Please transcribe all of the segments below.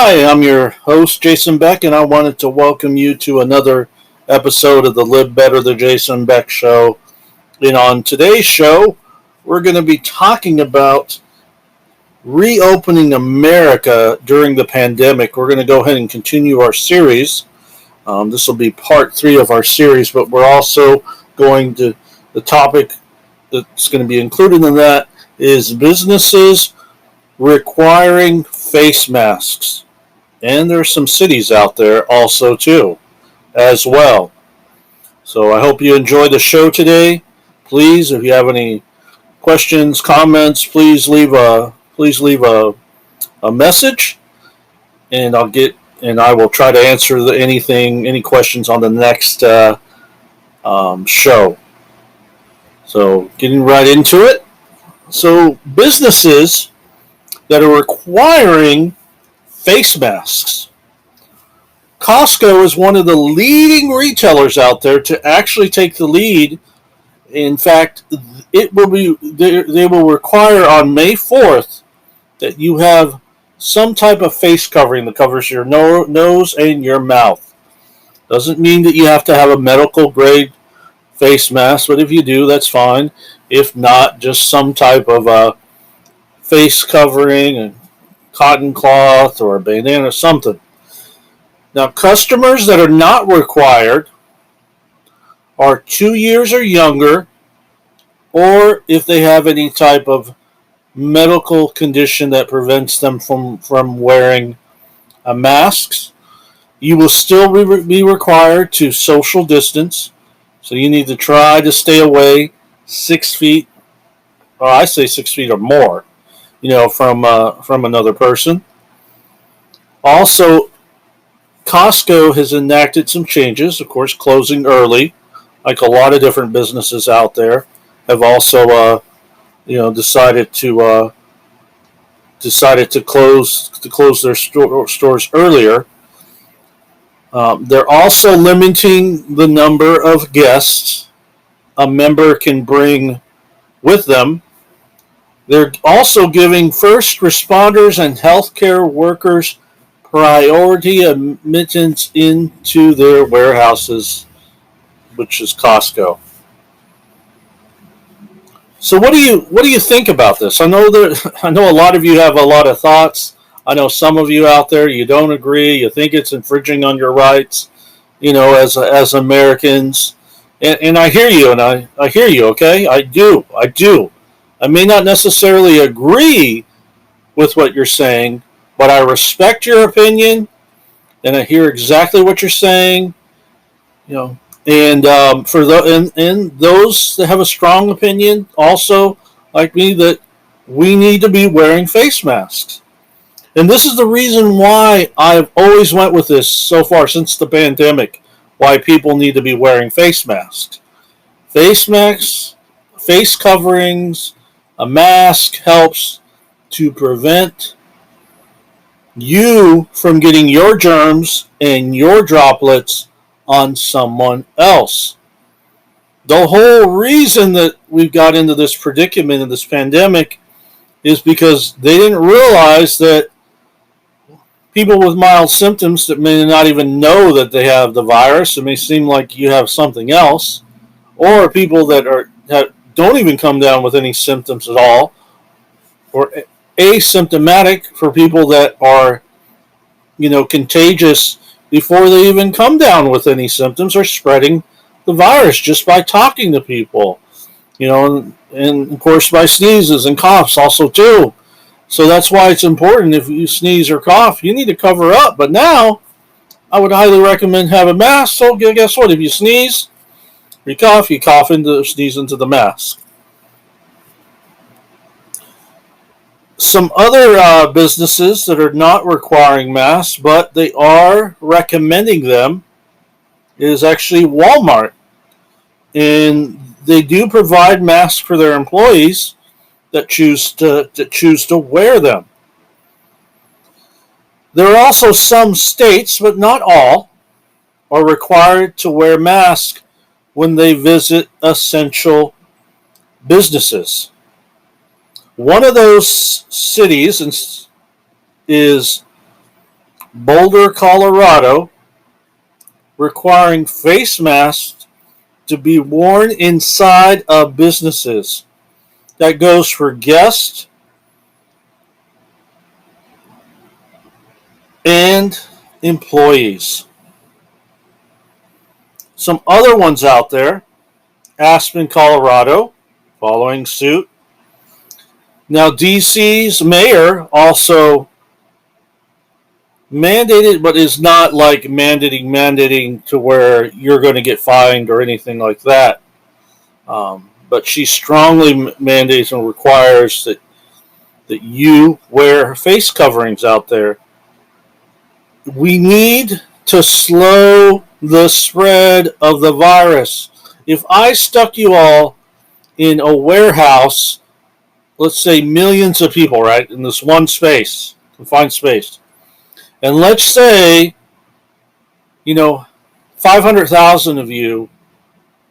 Hi, I'm your host, Jason Beck, and I wanted to welcome you to another episode of the Live Better, the Jason Beck Show. And on today's show, we're going to be talking about reopening America during the pandemic. We're going to go ahead and continue our series. This will be part 3 of our series, but we're also going to, the topic that's going to be included in that is businesses requiring face masks. And there's some cities out there also too, as well. So I hope you enjoy the show today. Please, if you have any questions, comments, please leave a message, and I will try to answer any questions on the next show. So getting right into it. So businesses that are requiring face masks. Costco is one of the leading retailers out there to actually take the lead. In fact, they will require on May 4th that you have some type of face covering that covers your nose and your mouth. Doesn't mean that you have to have a medical grade face mask, but if you do, that's fine. If not, just some type of a face covering, a cotton cloth or a bandana, something. Now, customers that are not required are 2 years or younger, or if they have any type of medical condition that prevents them from wearing masks. You will still be required to social distance, so you need to try to stay away 6 feet, or I say 6 feet or more, from another person. Also, Costco has enacted some changes, of course, closing early, like a lot of different businesses out there have also, decided to close their stores earlier. They're also limiting the number of guests a member can bring with them. They're also giving first responders and healthcare workers priority admittance into their warehouses, which is Costco. So what do you think about this? I know a lot of you have a lot of thoughts. I know some of you out there, you don't agree. You think it's infringing on your rights, as Americans. And I hear you, and I hear you. Okay, I do. I may not necessarily agree with what you're saying, but I respect your opinion, and I hear exactly what you're saying. And and those that have a strong opinion, also like me, that we need to be wearing face masks. And this is the reason why I've always went with this so far since the pandemic. Why people need to be wearing face masks. Face masks, face coverings, a mask helps to prevent you from getting your germs and your droplets on someone else. The whole reason that we've got into this predicament in this pandemic is because they didn't realize that people with mild symptoms that may not even know that they have the virus, it may seem like you have something else, or people that don't even come down with any symptoms at all, or asymptomatic for people that are, contagious before they even come down with any symptoms, are spreading the virus just by talking to people, and of course by sneezes and coughs also too. So that's why it's important, if you sneeze or cough, you need to cover up. But now, I would highly recommend have a mask. So guess what? If you sneeze, you cough sneeze into the mask. Some other businesses that are not requiring masks, but they are recommending them, is actually Walmart. And they do provide masks for their employees that choose to wear them. There are also some states, but not all, are required to wear masks when they visit essential businesses. One of those cities is Boulder, Colorado, requiring face masks to be worn inside of businesses. That goes for guests and employees. Some other ones out there: Aspen, Colorado, following suit. Now, DC's mayor also mandated, but is not like mandating to where you're going to get fined or anything like that. But she strongly mandates and requires that you wear face coverings out there. We need to slow the spread of the virus. If I stuck you all in a warehouse, let's say millions of people, right, in this one space, confined space, and let's say, 500,000 of you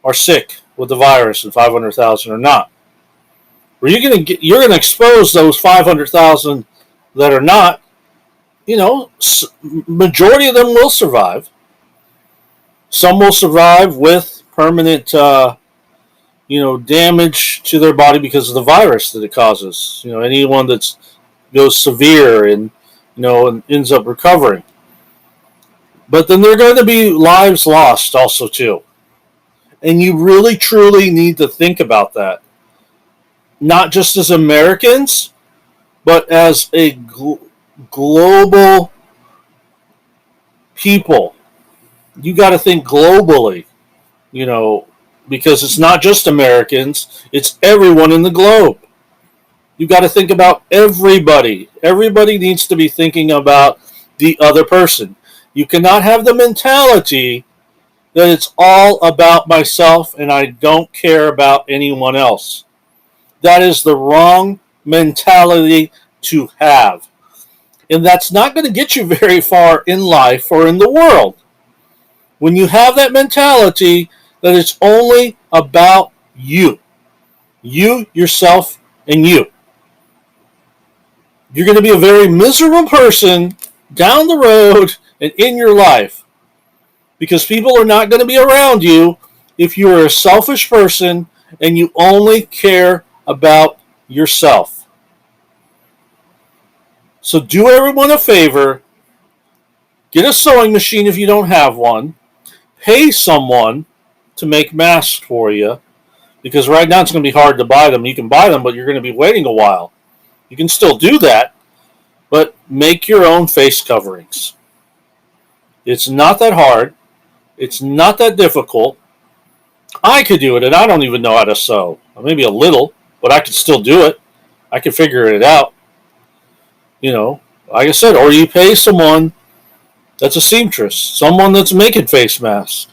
are sick with the virus and 500,000 are not. You're going to expose those 500,000 that are not. Majority of them will survive. Some will survive with permanent, damage to their body because of the virus that it causes. Anyone that goes severe and ends up recovering. But then there are going to be lives lost also too. And you really, truly need to think about that. Not just as Americans, but as a global people. You got to think globally, because it's not just Americans, it's everyone in the globe. You got to think about everybody. Everybody needs to be thinking about the other person. You cannot have the mentality that it's all about myself and I don't care about anyone else. That is the wrong mentality to have. And that's not going to get you very far in life or in the world. When you have that mentality that it's only about you, yourself, and you, you're going to be a very miserable person down the road and in your life, because people are not going to be around you if you are a selfish person and you only care about yourself. So do everyone a favor. Get a sewing machine if you don't have one. Pay someone to make masks for you, because right now it's going to be hard to buy them. You can buy them, but you're going to be waiting a while. You can still do that, but make your own face coverings. It's not that hard. It's not that difficult. I could do it, and I don't even know how to sew. Maybe a little, but I could still do it. I could figure it out. Like I said, or you pay someone that's a seamstress, someone that's making face masks.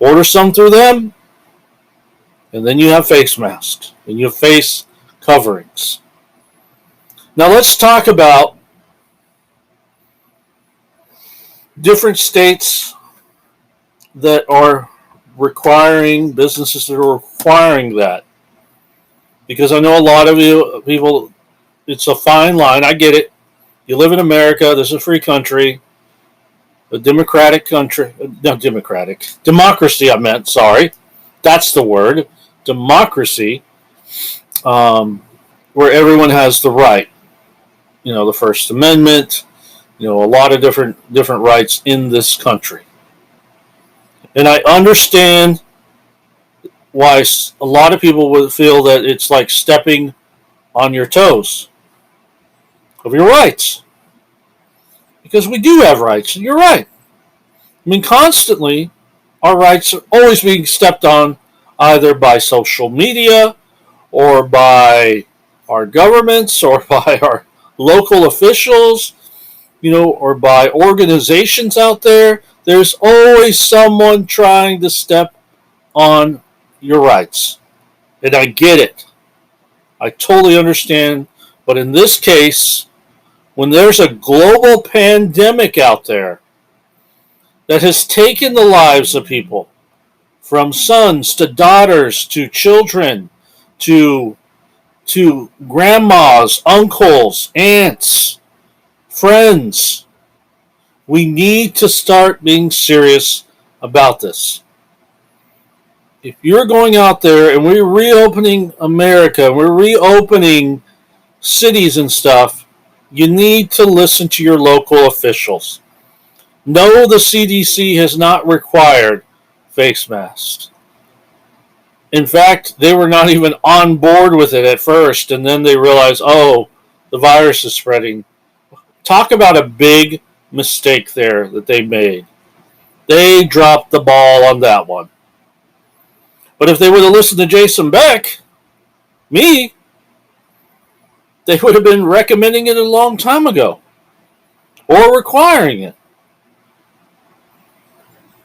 Order some through them, and then you have face masks, and you have face coverings. Now let's talk about different states that are requiring, businesses that are requiring that. Because I know a lot of you people, it's a fine line. I get it. You live in America. This is a free country. A democratic country. Not democratic. Democracy, I meant. Sorry. That's the word. Democracy. Where everyone has the right. The First Amendment. A lot of different rights in this country. And I understand why a lot of people would feel that it's like stepping on your toes of your rights. Because we do have rights. You're right. Constantly, our rights are always being stepped on, either by social media or by our governments or by our local officials, or by organizations out there. There's always someone trying to step on your rights. And I get it. I totally understand. But in this case, when there's a global pandemic out there that has taken the lives of people, from sons to daughters to children to grandmas, uncles, aunts, friends, We need to start being serious about this. If you're going out there and we're reopening America, we're reopening cities and stuff, you need to listen to your local officials. No, the CDC has not required face masks. In fact, they were not even on board with it at first, and then they realized, oh, the virus is spreading. Talk about a big mistake there that they made. They dropped the ball on that one. But if they would have listened to Jason Beck, me, they would have been recommending it a long time ago or requiring it.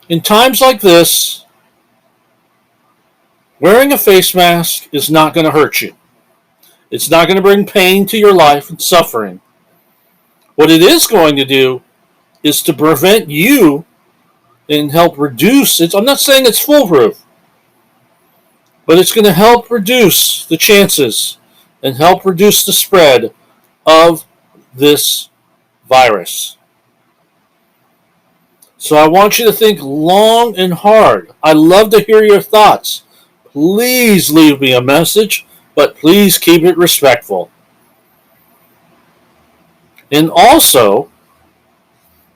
In times like this, wearing a face mask is not going to hurt you. It's not going to bring pain to your life and suffering. What it is going to do is to prevent you and help reduce it. I'm not saying it's foolproof, but it's going to help reduce the chances and help reduce the spread of this virus. So I want you to think long and hard. I love to hear your thoughts. Please leave me a message, but please keep it respectful. And also,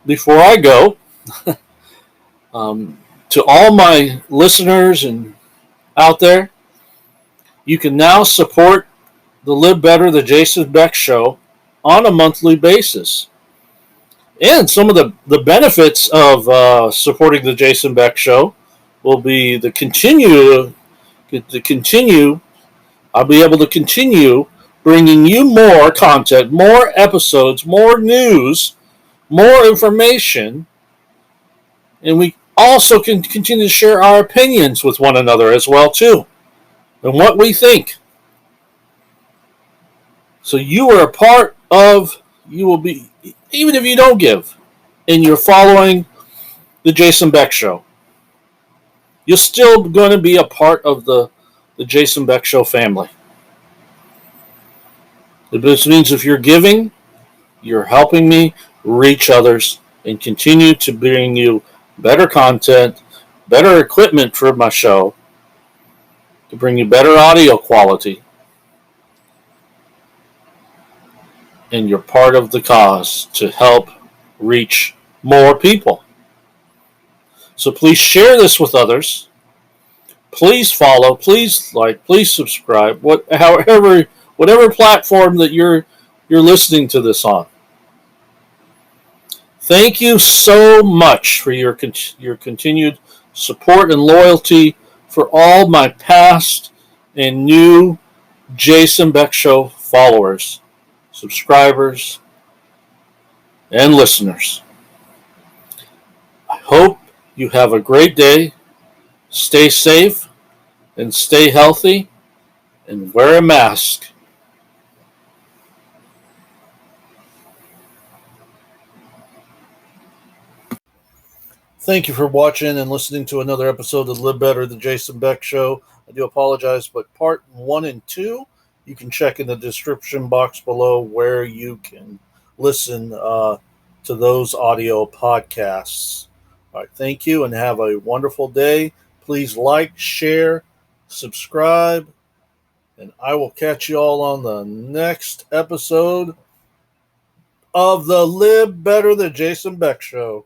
before I go, to all my listeners and out there, you can now support the Live Better, the Jason Beck Show on a monthly basis. And some of the benefits of supporting the Jason Beck Show will be I'll be able to continue bringing you more content, more episodes, more news, more information, and we also can continue to share our opinions with one another as well too, and what we think. So you are a part of, you will be, even if you don't give, and you're following the Jason Beck Show, you're still going to be a part of the Jason Beck Show family. This means if you're giving, you're helping me reach others and continue to bring you better content, better equipment for my show, to bring you better audio quality. And you're part of the cause to help reach more people. So please share this with others. Please follow, please like, please subscribe, whatever platform that you're listening to this on. Thank you so much for your continued support and loyalty for all my past and new Jason Beck Show followers, subscribers, and listeners. I hope you have a great day. Stay safe and stay healthy and wear a mask. Thank you for watching and listening to another episode of Live Better, the Jason Beck Show. I do apologize, but part 1 and 2, you can check in the description box below where you can listen to those audio podcasts. All right, thank you and have a wonderful day. Please like, share, subscribe, and I will catch you all on the next episode of the Live Better, the Jason Beck Show.